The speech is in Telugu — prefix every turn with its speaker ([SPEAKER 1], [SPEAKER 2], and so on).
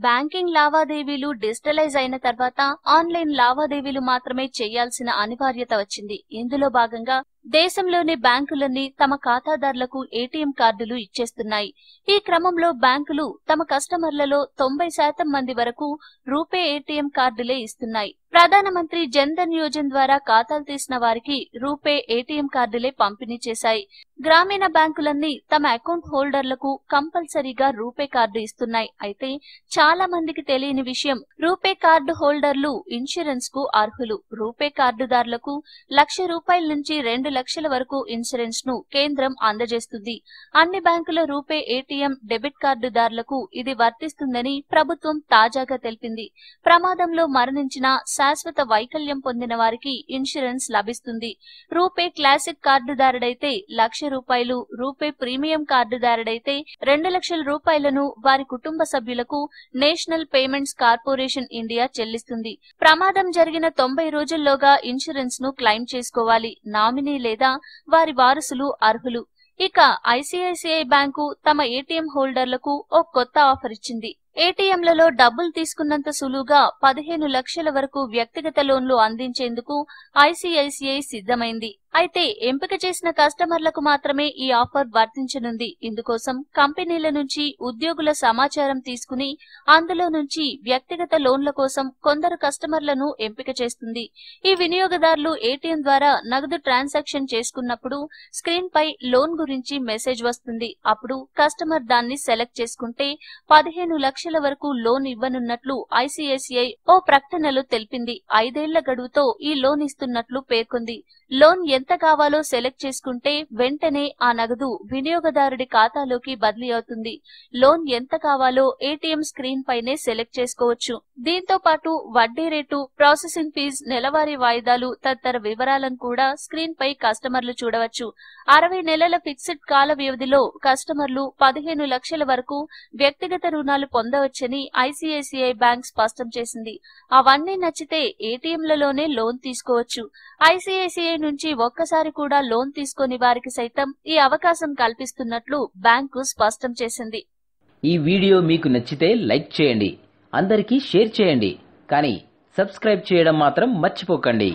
[SPEAKER 1] బ్యాంకింగ్ లావాదేవీలు డిజిటలైజ్ అయిన తర్వాత ఆన్లైన్ లావాదేవీలు మాత్రమే చేయాల్సిన అనివార్యత వచ్చింది. ఇందులో భాగంగా దేశంలోని బ్యాంకులన్నీ తమ ఖాతాదారులకు ఏటీఎం కార్డులు ఇచ్చేస్తున్నాయి. ఈ క్రమంలో బ్యాంకులు తమ కస్టమర్లలో 90% మంది వరకు రూపే ఏటీఎం కార్డులే ఇస్తున్నాయి. ప్రధానమంత్రి జన్ ధన్ యోజన ద్వారా ఖాతాలు తీసిన వారికి రూపే ఏటీఎం కార్డులే పంపిణీ చేశాయి. గ్రామీణ బ్యాంకులన్నీ తమ అకౌంట్ హోల్డర్లకు కంపల్సరీగా రూపే కార్డు ఇస్తున్నాయి. అయితే చాలా మందికి తెలియని విషయం, రూపే కార్డు హోల్డర్లు ఇన్సూరెన్స్ కు అర్హులు. రూపే కార్డుదారులకు ₹1,00,000 నుంచి 2 లక్షల వరకు ఇన్సూరెన్స్ ను కేంద్రం అందజేస్తుంది. అన్ని బ్యాంకుల రూపే ఏటీఎం, డెబిట్ కార్డుదారులకు ఇది వర్తిస్తుందని ప్రభుత్వం తాజాగా తెలిపింది. ప్రమాదంలో మరణించిన, శాశ్వత వైకల్యం పొందిన వారికి ఇన్సూరెన్స్ లభిస్తుంది. రూపే క్లాసిక్ కార్డుదారుడైతే ₹1,00,000, రూపే ప్రీమియం కార్డుదారుడైతే ₹2,00,000 వారి కుటుంబ సభ్యులకు నేషనల్ పేమెంట్స్ కార్పొరేషన్ ఇండియా చెల్లిస్తుంది. ప్రమాదం జరిగిన 90 రోజుల్లోగా ఇన్సూరెన్స్ ను క్లెయిమ్ చేసుకోవాలి. నామినీ లేదా వారి వారసులు అర్హులు. ఇక ఐసిఐసిఐ బ్యాంకు తమ ఏటీఎం హోల్డర్లకు ఓ కొత్త ఆఫర్ ఇచ్చింది. ఏటీఎంలలో డబ్బులు తీసుకున్నంత సులువుగా 15 లక్షల వరకు వ్యక్తిగత లోన్లు అందించేందుకు ఐసిఐసిఐ సిద్ధమైంది. అయితే ఎంపిక చేసిన కస్టమర్లకు మాత్రమే ఈ ఆఫర్ వర్తించనుంది. ఇందుకోసం కంపెనీల నుంచి ఉద్యోగుల సమాచారం తీసుకుని అందులో నుంచి వ్యక్తిగత లోన్ల కోసం కొందరు కస్టమర్లను ఎంపిక చేస్తుంది. ఈ వినియోగదారులు ఏటీఎం ద్వారా నగదు ట్రాన్సాక్షన్ చేసుకున్నప్పుడు స్క్రీన్ పై లోన్ గురించి మెసేజ్ వస్తుంది. అప్పుడు కస్టమర్ దాన్ని సెలెక్ట్ చేసుకుంటే 15 లక్షల వరకు లోన్ ఇవ్వనున్నట్లు ఐసిఐసిఐ ఓ ప్రకటనలో తెలిపింది. 5 ఏళ్ల గడువుతో ఈ లోన్ ఇస్తున్నట్లు పేర్కొంది. లోన్ ఎంత కావాలో సెలెక్ట్ చేసుకుంటే వెంటనే ఆ నగదు వినియోగదారుడి ఖాతాలోకి బదిలీ అవుతుంది. లోన్ ఎంత కావాలో ఏటీఎం స్క్రీన్ పైనే సెలెక్ట్ చేసుకోవచ్చు. దీంతో పాటు వడ్డీ రేటు, ప్రాసెసింగ్ ఫీజు, నెలవారీ వాయిదాలు తదితర వివరాలను కూడా స్క్రీన్ పై కస్టమర్లు చూడవచ్చు. 60 నెలల ఫిక్స్డ్ కాల వ్యవధిలో కస్టమర్లు 15 లక్షల వరకు వ్యక్తిగత రుణాలు పొందవచ్చని ఐసిఐసిఐ బ్యాంక్ స్పష్టం చేసింది. అవన్నీ నచ్చితే ఏటీఎంలలోనే లోన్ తీసుకోవచ్చు. ఐసిఐసిఐ నుంచి ఒక్కసారి కూడా లోన్ తీసుకోని వారికి సైతం ఈ అవకాశం కల్పిస్తున్నట్లు బ్యాంకు స్పష్టం చేసింది.
[SPEAKER 2] ఈ వీడియో మీకు నచ్చితే లైక్ చేయండి, అందరికీ షేర్ చేయండి, కానీ సబ్స్క్రైబ్ చేయడం మాత్రం మర్చిపోకండి.